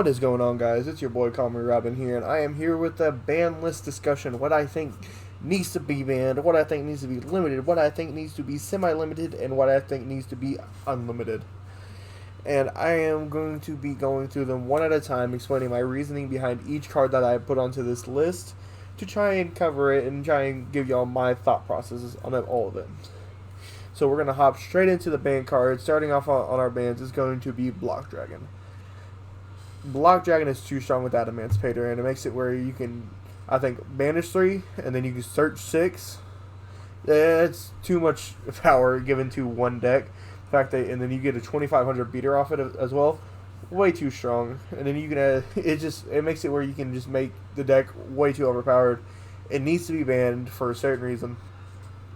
What is going on, guys? It's your boy Call Me Robin here, and I am here with a ban list discussion. What I think needs to be banned, what I think needs to be limited, what I think needs to be semi-limited, and what I think needs to be unlimited. And I am going to be going through them one at a time, explaining my reasoning behind each card that I put onto this list to try and cover it and try and give y'all my thought processes on all of it. So we're going to hop straight into the ban cards. Starting off on our bans is going to be Block Dragon. Block Dragon is too strong with that Emancipator, and it makes it where you can, I think, banish 3, and then you can search 6. It's too much power given to one deck. In fact, and then you get a 2500 beater off it as well. Way too strong. And then you can it makes it where you can just make the deck way too overpowered. It needs to be banned for a certain reason.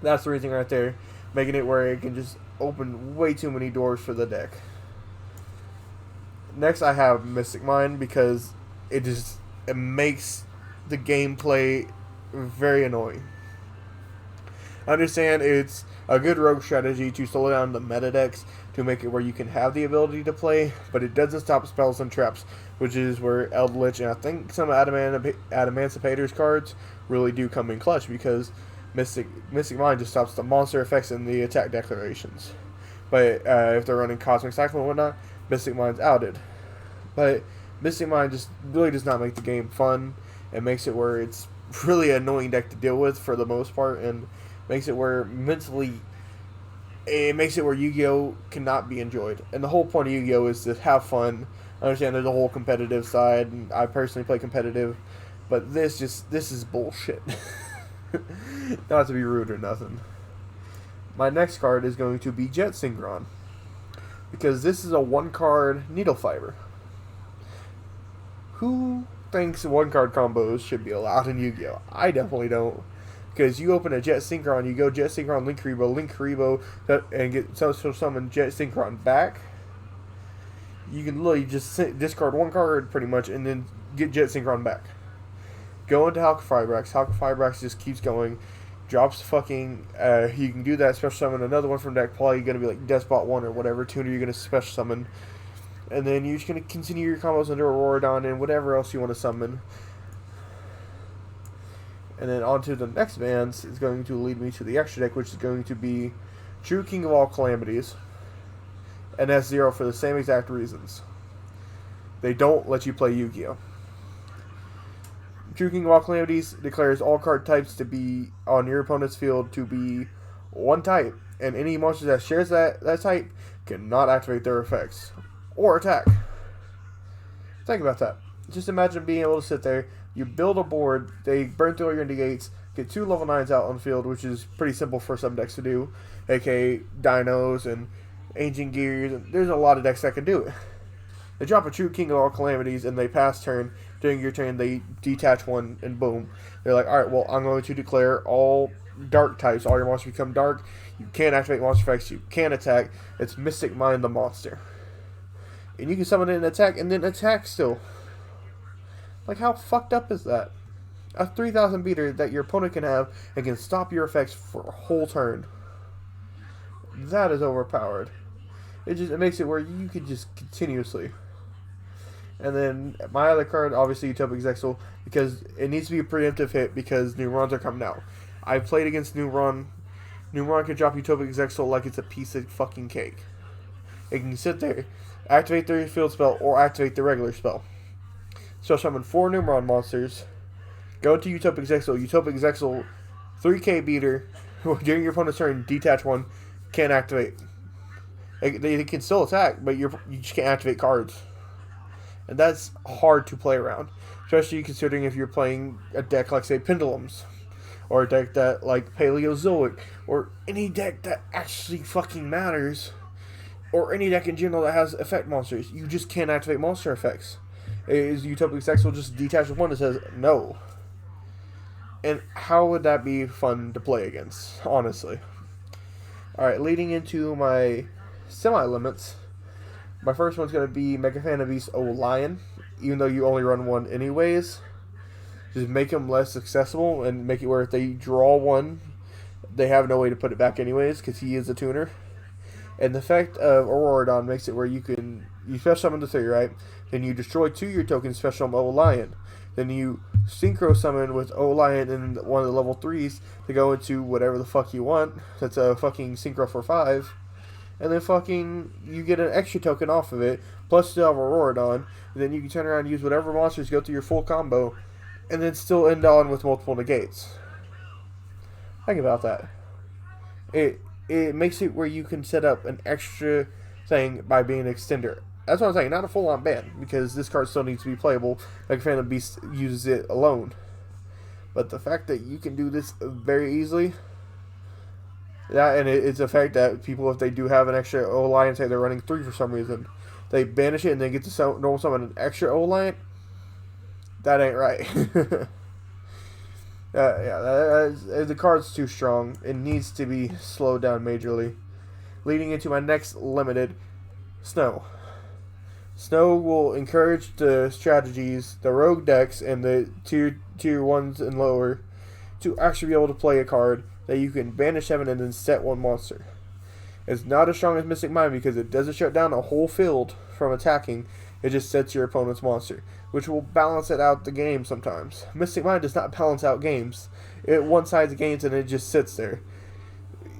That's the reason right there, making it where it can just open way too many doors for the deck. Next, I have Mystic Mind because it makes the gameplay very annoying. I understand it's a good rogue strategy to slow down the meta decks to make it where you can have the ability to play, but it doesn't stop spells and traps, which is where Eldritch and I think some Emancipator's cards really do come in clutch, because Mystic Mind just stops the monster effects and the attack declarations. But if they're running Cosmic Cycle and whatnot, Mystic Mind's outed. But Mystic Mind just really does not make the game fun. It makes it where it's really an annoying deck to deal with for the most part, and makes it where mentally, it makes it where Yu-Gi-Oh! Cannot be enjoyed. And the whole point of Yu-Gi-Oh! Is to have fun. I understand there's a whole competitive side, and I personally play competitive, but this is bullshit. Not to be rude or nothing. My next card is going to be Jet Synchron, because this is a one-card needle fiber. Who thinks one-card combos should be allowed in Yu-Gi-Oh? I definitely don't. Because you open a Jet Synchron, you go Jet Synchron, Link Karibo, and get social summon Jet Synchron back. You can literally just discard one card pretty much, and then get Jet Synchron back. Go into Halka Fibrax. Halka Fibrax just keeps going. Drops fucking, you can do that, special summon another one from deck play. You're going to be like Despot 1 or whatever tuner you're going to special summon. And then you're just going to continue your combos under Auroradon and whatever else you want to summon. And then on to the next bands is going to lead me to the extra deck, which is going to be True King of All Calamities and S0 for the same exact reasons. They don't let you play Yu-Gi-Oh! True King of All Calamities declares all card types to be on your opponent's field to be one type, and any monster that shares that type cannot activate their effects or attack. Think about that. Just imagine being able to sit there, you build a board, they burn through all your negates, get 2 level 9s out on the field, which is pretty simple for some decks to do, aka Dinos and Ancient Gears, and there's a lot of decks that can do it. They drop a True King of All Calamities and they pass turn. During your turn, they detach one, and boom. They're like, alright, well, I'm going to declare all dark types. All your monsters become dark. You can't activate monster effects. You can't attack. It's Mystic Mind the monster. And you can summon it and attack, and then attack still. Like, how fucked up is that? A 3000 beater that your opponent can have and can stop your effects for a whole turn. That is overpowered. It makes it where you could just continuously. And then my other card, obviously Utopic Zexal, because it needs to be a preemptive hit because new runs are coming out. I've played against New Run. New Run can drop Utopic Zexal like it's a piece of fucking cake. It can sit there, activate the field spell, or activate the regular spell. So summon 4 Numeron monsters, go to Utopic Zexal, 3k beater, during your opponent's turn, detach 1, can't activate. They can still attack, but you just can't activate cards. And that's hard to play around, especially considering if you're playing a deck like, say, Pendulums, or a deck that, like, Paleozoic, or any deck that actually fucking matters, or any deck in general that has effect monsters. You just can't activate monster effects. Is Utopic Zexal just detach with one that says no? And how would that be fun to play against, honestly? Alright, leading into my semi-limits, my first one's going to be Mega Fan of Beast O Lion, even though you only run one anyways. Just make him less accessible and make it where if they draw one, they have no way to put it back anyways because he is a tuner. And the effect of Auroradon makes it where you can you special summon the 3, right? Then you destroy 2 of your tokens, special summon O-Lion. Then you synchro summon with O-Lion and one of the level 3s to go into whatever the fuck you want. That's a fucking synchro for 5. And then fucking, you get an extra token off of it, plus still have Auroradon. And then you can turn around and use whatever monsters go through your full combo, and then still end on with multiple negates. Think about that. It makes it where you can set up an extra thing by being an extender. That's what I'm saying, not a full-on ban, because this card still needs to be playable, like Phantom Beast uses it alone. But the fact that you can do this very easily, yeah, and it's a fact that people, if they do have an extra O-Lion, say they're running 3 for some reason, they banish it and they get to normal summon an extra O-Lion, that ain't right. The card's too strong. It needs to be slowed down majorly. Leading into my next limited, Snow. Snow will encourage the strategies, the rogue decks, and the tier 1s and lower to actually be able to play a card that you can banish 7 and then set 1 monster. It's not as strong as Mystic Mind because it doesn't shut down a whole field from attacking. It just sets your opponent's monster, which will balance it out the game sometimes. Mystic Mind does not balance out games. It one-sides games and it just sits there.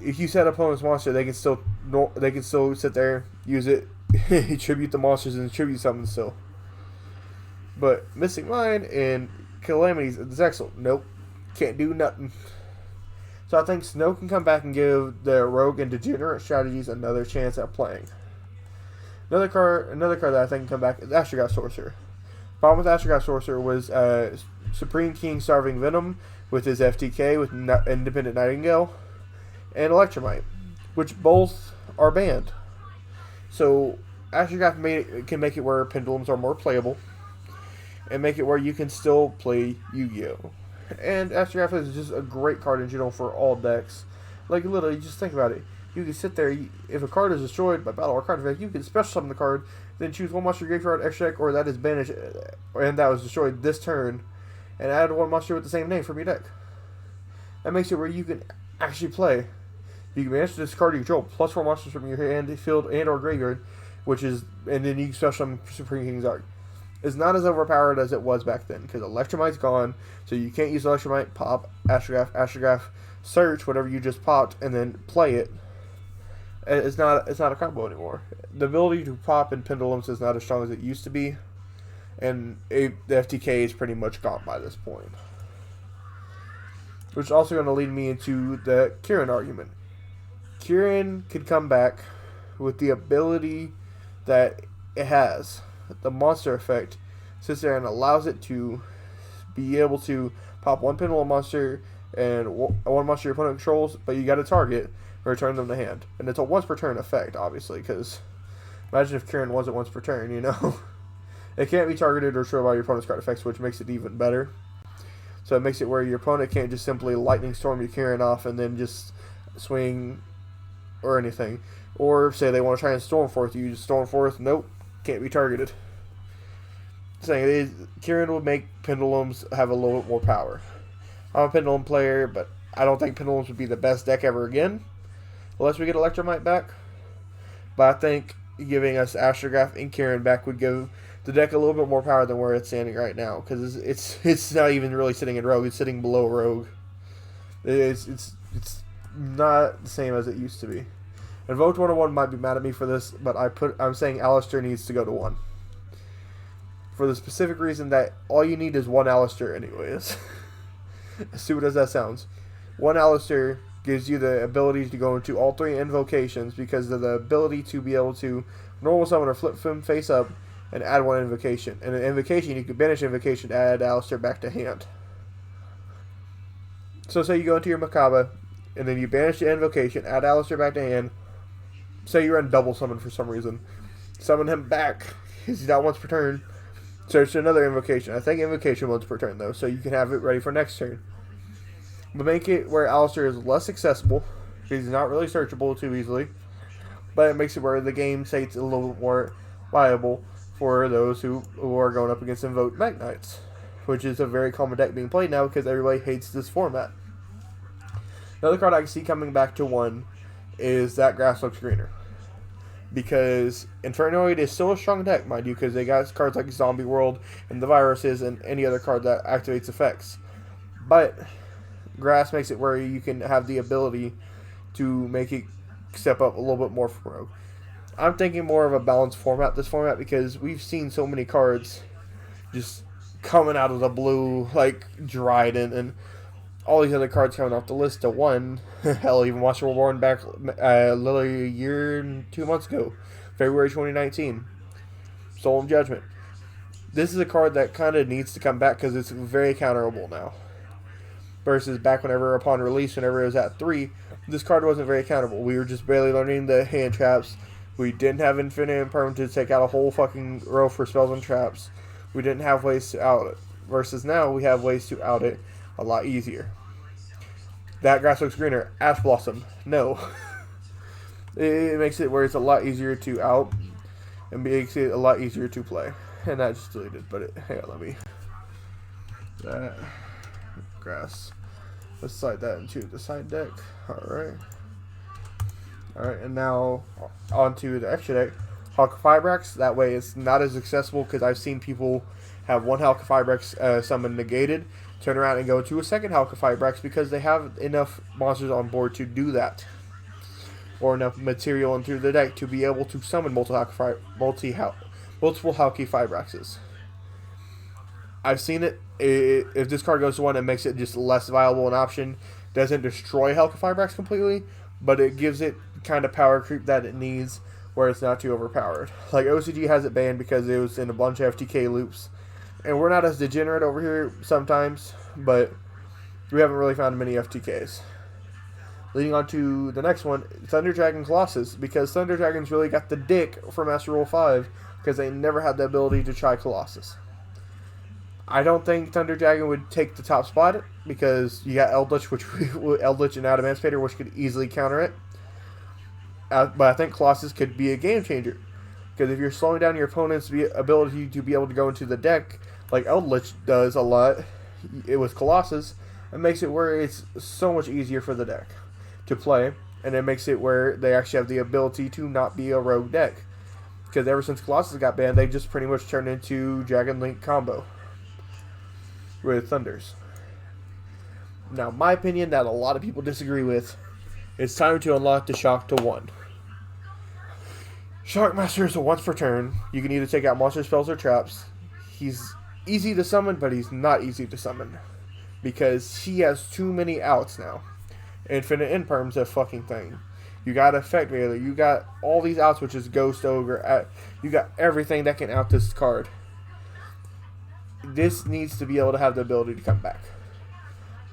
If you set opponent's monster, they can still sit there, use it, tribute the monsters and tribute something still. But Mystic Mind and Calamities and Zexal, nope, can't do nothing. So I think Snow can come back and give the rogue and degenerate strategies another chance at playing. Another card that I think can come back is Astrograph Sorcerer. Problem with Astrograph Sorcerer was Supreme King Starving Venom with his FTK with Independent Nightingale and Electromite, which both are banned. So Astrograph can make it where pendulums are more playable and make it where you can still play Yu-Gi-Oh! And Astrograph is just a great card in general for all decks. Like, literally, just think about it. You can sit there, if a card is destroyed by battle or card effect, you can special summon the card, then choose 1 monster graveyard extra deck, or that is banished, and that was destroyed this turn, and add 1 monster with the same name from your deck. That makes it where you can actually play. You can banish this card you control, plus 4 monsters from your hand, field, and or graveyard, and then you can special summon Supreme King's Arc. It's not as overpowered as it was back then, because Electromite's gone, so you can't use Electromite, pop, Astrograph, search, whatever you just popped, and then play it. It's not a combo anymore. The ability to pop in pendulums is not as strong as it used to be, and the FTK is pretty much gone by this point. Which is also going to lead me into the Kieran argument. Kieran could come back with the ability that it has. The monster effect sits there and allows it to be able to pop 1 pendulum monster and 1 monster your opponent controls, but you got to target or return them to hand. And it's a once per turn effect, obviously, because imagine if Kieran wasn't once per turn, you know? It can't be targeted or destroyed by your opponent's card effects, which makes it even better. So it makes it where your opponent can't just simply lightning storm your Kieran off and then just swing or anything. Or say they want to try and Stormforth you, just Stormforth, nope, can't be targeted. Kieran would make pendulums have a little bit more power. I'm a pendulum player, but I don't think pendulums would be the best deck ever again, unless we get Electromite back. But I think giving us Astrograph and Kieran back would give the deck a little bit more power than where it's standing right now, because it's not even really sitting in Rogue; it's sitting below Rogue. It's not the same as it used to be. Invoked 101 might be mad at me for this, but I'm saying Alistair needs to go to 1. For the specific reason that all you need is 1 Alistair anyways. As stupid as that sounds. 1 Alistair gives you the ability to go into all 3 invocations because of the ability to be able to normal summon or flip him face up and add 1 invocation. And an invocation, you can banish invocation to add Alistair back to hand. So say you go into your Makaba, and then you banish the invocation, add Alistair back to hand. Say you run double summon for some reason. Summon him back. He's not once per turn. Search another invocation. I think invocation once per turn though, so you can have it ready for next turn. But make it where Alistair is less accessible. He's not really searchable too easily. But it makes it where the game states a little bit more viable for those who are going up against Invoked Mech Knights, which is a very common deck being played now because everybody hates this format. Another card I can see coming back to 1 is That Grass Looks Greener. because Infernoid is still a strong deck, mind you, because they got cards like Zombie World and the Viruses and any other card that activates effects. But Grass makes it where you can have the ability to make it step up a little bit more from Rogue. I'm thinking more of a balanced format, this format, because we've seen so many cards just coming out of the blue, like Dryden and all these other cards coming off the list to one. Hell, even Watcher Reborn back literally a year and 2 months ago, February 2019. Solemn Judgment. This is a card that kind of needs to come back because it's very counterable now. Versus back whenever, upon release, whenever it was at 3, this card wasn't very counterable. We were just barely learning the hand traps. We didn't have infinite impermanence to take out a whole fucking row for spells and traps. We didn't have ways to out it. Versus now, we have ways to out it a lot easier. That grass looks greener. Ash Blossom. No. It makes it where it's a lot easier to out and makes it a lot easier to play. And that just deleted, but hang on, let me. That grass. Let's slide that into the side deck. Alright. Alright, and now onto the extra deck. Hulk Fibrax. That way it's not as accessible because I've seen people have one Hulk Fibrax summon negated, turn around and go to a second Hulk Fibrax because they have enough monsters on board to do that. Or enough material into the deck to be able to summon multiple Hulky Fibraxes. I've seen it. If this card goes to 1, it makes it just less viable an option. Doesn't destroy Hulk Fibrax completely, but it gives it kind of power creep that it needs where it's not too overpowered. Like OCG has it banned because it was in a bunch of FTK loops. And we're not as degenerate over here sometimes, but we haven't really found many FTKs. Leading on to the next one, Thunder Dragon Colossus, because Thunder Dragons really got the dick for Master Rule 5 because they never had the ability to try Colossus. I don't think Thunder Dragon would take the top spot because you got Eldritch, Eldritch and Adamantipator, which could easily counter it. But I think Colossus could be a game changer because if you're slowing down your opponent's ability to be able to go into the deck, like Eldritch does a lot, it was Colossus, it makes it where it's so much easier for the deck to play, and it makes it where they actually have the ability to not be a rogue deck. Because ever since Colossus got banned, they just pretty much turned into Dragon Link combo with Thunders. Now, my opinion that a lot of people disagree with, it's time to unlock the Shock to 1. Shockmaster is a once per turn. You can either take out monster spells or traps. He's easy to summon, but he's not easy to summon because he has too many outs now. Infinite Imperm's a fucking thing. You got Effect Veiler. You got all these outs, which is Ghost Ogre. You got everything that can out this card. This needs to be able to have the ability to come back.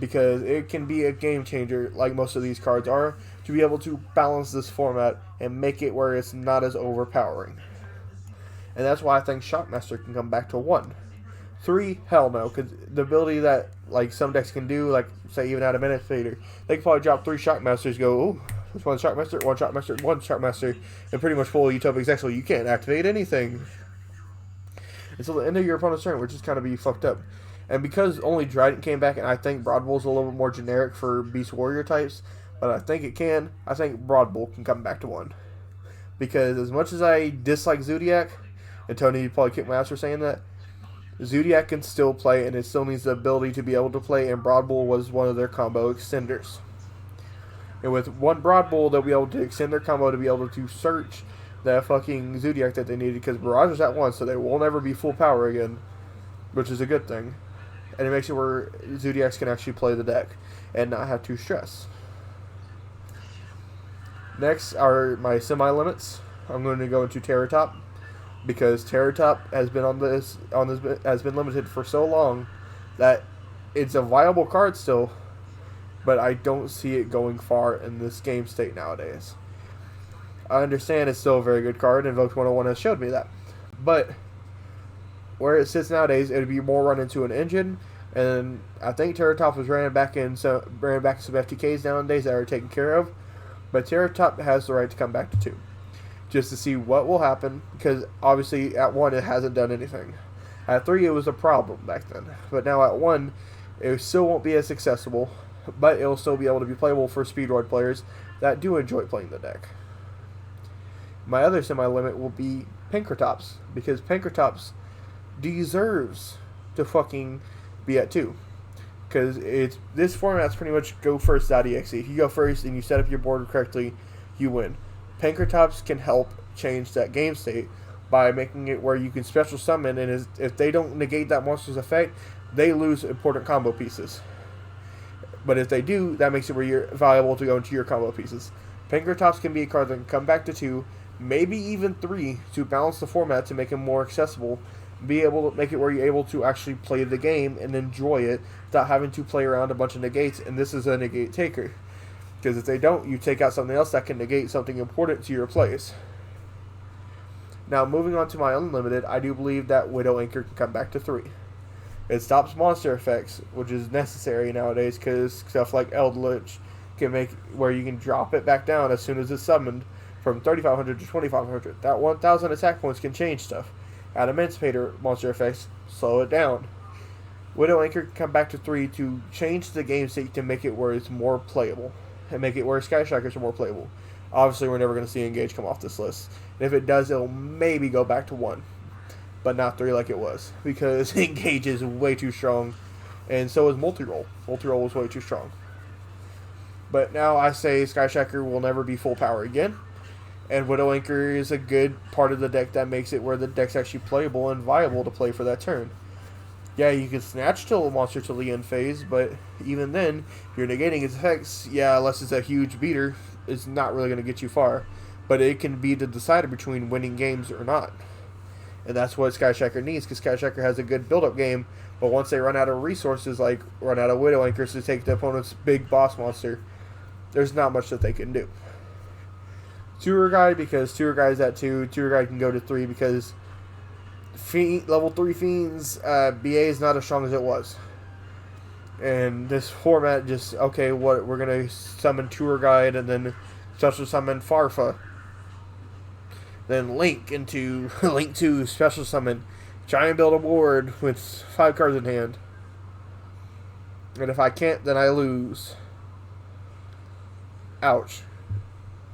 Because it can be a game changer, like most of these cards are, to be able to balance this format and make it where it's not as overpowering. And that's why I think Shockmaster can come back to 1. 3, hell no, because the ability that like some decks can do, like say even Adamantipator, they can probably drop 3 Shockmasters, go, ooh, there's one Shockmaster, one Shockmaster, one Shockmaster, and pretty much full Utopic Exile, so you can't activate anything until the end of your opponent's turn, which is kind of be fucked up. And because only Dryden came back, and I think Broad Bull's a little bit more generic for Beast Warrior types, but I think it can. I think Broad Bull can come back to 1. Because as much as I dislike Zodiac, and Tony probably kicked my ass for saying that, Zodiac can still play, and it still needs the ability to be able to play, and Broad Bull was one of their combo extenders. And with one Broad Bull, they'll be able to extend their combo to be able to search that fucking Zodiac that they needed, because Barrage was at 1, so they will never be full power again, which is a good thing. And it makes it where Zodiacs can actually play the deck and not have to stress. Next are my semi-limits. I'm going to go into Terror Top because Terror Top has been has been limited for so long that it's a viable card still, but I don't see it going far in this game state nowadays. I understand it's still a very good card, and Invoked 101 has showed me that. But where it sits nowadays, it would be more run into an engine, and I think Terror Top was ran back in some FTKs nowadays that are taken care of. But Terror Top has the right to come back to 2, just to see what will happen, because obviously at 1 it hasn't done anything. At 3 it was a problem back then, but now at 1 it still won't be as accessible, but it'll still be able to be playable for speedrun players that do enjoy playing the deck. My other semi-limit will be Pinkertops, because Pinkertops deserves to fucking be at 2. Because this format's pretty much go first.exe. If you go first and you set up your board correctly, you win. Pinkertops can help change that game state by making it where you can special summon, and if they don't negate that monster's effect, they lose important combo pieces. But if they do, that makes it where you're valuable to go into your combo pieces. Pinkertops can be a card that can come back to 2, maybe even 3, to balance the format to make it more accessible. Be able to make it where you're able to actually play the game and enjoy it without having to play around a bunch of negates, and this is a negate taker. Because if they don't, you take out something else that can negate something important to your plays. Now, moving on to my unlimited, I do believe that Widow Anchor can come back to 3. It stops monster effects, which is necessary nowadays, because stuff like Eldritch can make where you can drop it back down as soon as it's summoned from 3,500 to 2,500. That 1,000 attack points can change stuff. Add Emancipator monster effects, slow it down. Widow Anchor can come back to 3 to change the game state to make it where it's more playable, and make it where Sky Strikers are more playable. Obviously, we're never going to see Engage come off this list. And if it does, it'll maybe go back to 1, but not 3 like it was, because Engage is way too strong, and so is Multi-Roll. Multi-Roll was way too strong. But now I say Sky Striker will never be full power again, and Widow Anchor is a good part of the deck that makes it where the deck's actually playable and viable to play for that turn. Yeah, you can snatch till a monster till the end phase, but even then, if you're negating its effects, yeah, unless it's a huge beater, it's not really going to get you far. But it can be the decider between winning games or not. And that's what Sky Striker needs, because Sky Striker has a good build-up game, but once they run out of resources, like run out of Widow Anchors to take the opponent's big boss monster, there's not much that they can do. Tour Guide, because Tour Guide's at 2. Tour Guide can go to 3 because level 3 Fiends, BA is not as strong as it was. And this format just, okay, what we're going to summon Tour Guide and then special summon Farfa. Then Link to special summon. Try and build a board with 5 cards in hand. And if I can't, then I lose. Ouch.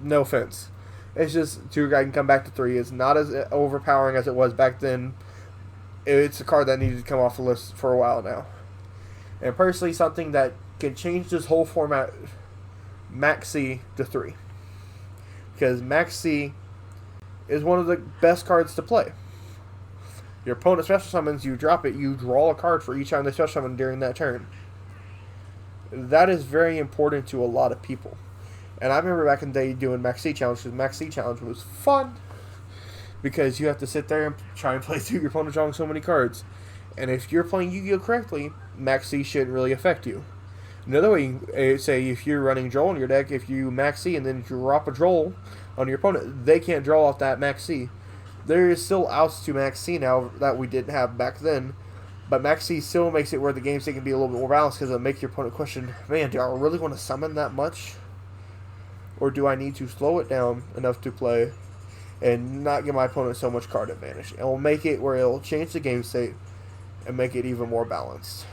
No offense. It's just Tour Guide can come back to 3. It's not as overpowering as it was back then. It's a card that needed to come off the list for a while now. And personally, something that can change this whole format, Max C to 3. Because Max C is one of the best cards to play. Your opponent special summons, you drop it, you draw a card for each time they special summon during that turn. That is very important to a lot of people. And I remember back in the day doing Max C Challenge, because Max C Challenge was fun. Because you have to sit there and try and play through your opponent drawing so many cards. And if you're playing Yu-Gi-Oh! Correctly, Max C shouldn't really affect you. Another way, say if you're running Droll in your deck, if you Max C and then drop a Droll on your opponent, they can't draw off that Max C. There is still outs to Max C now that we didn't have back then. But Max C still makes it where the game state can be a little bit more balanced, because it'll make your opponent question, man, do I really want to summon that much? Or do I need to slow it down enough to play and not give my opponent so much card advantage? And we'll make it where it'll change the game state and make it even more balanced.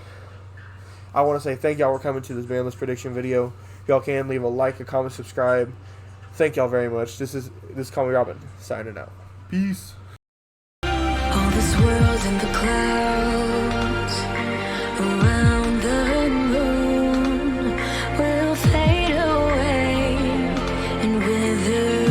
I want to say thank y'all for coming to this Banlist prediction video. Y'all can leave a like, a comment, subscribe. Thank y'all very much. This is Call Me Robin, signing out. Peace. All this world in the clouds around the moon will fade away and wither.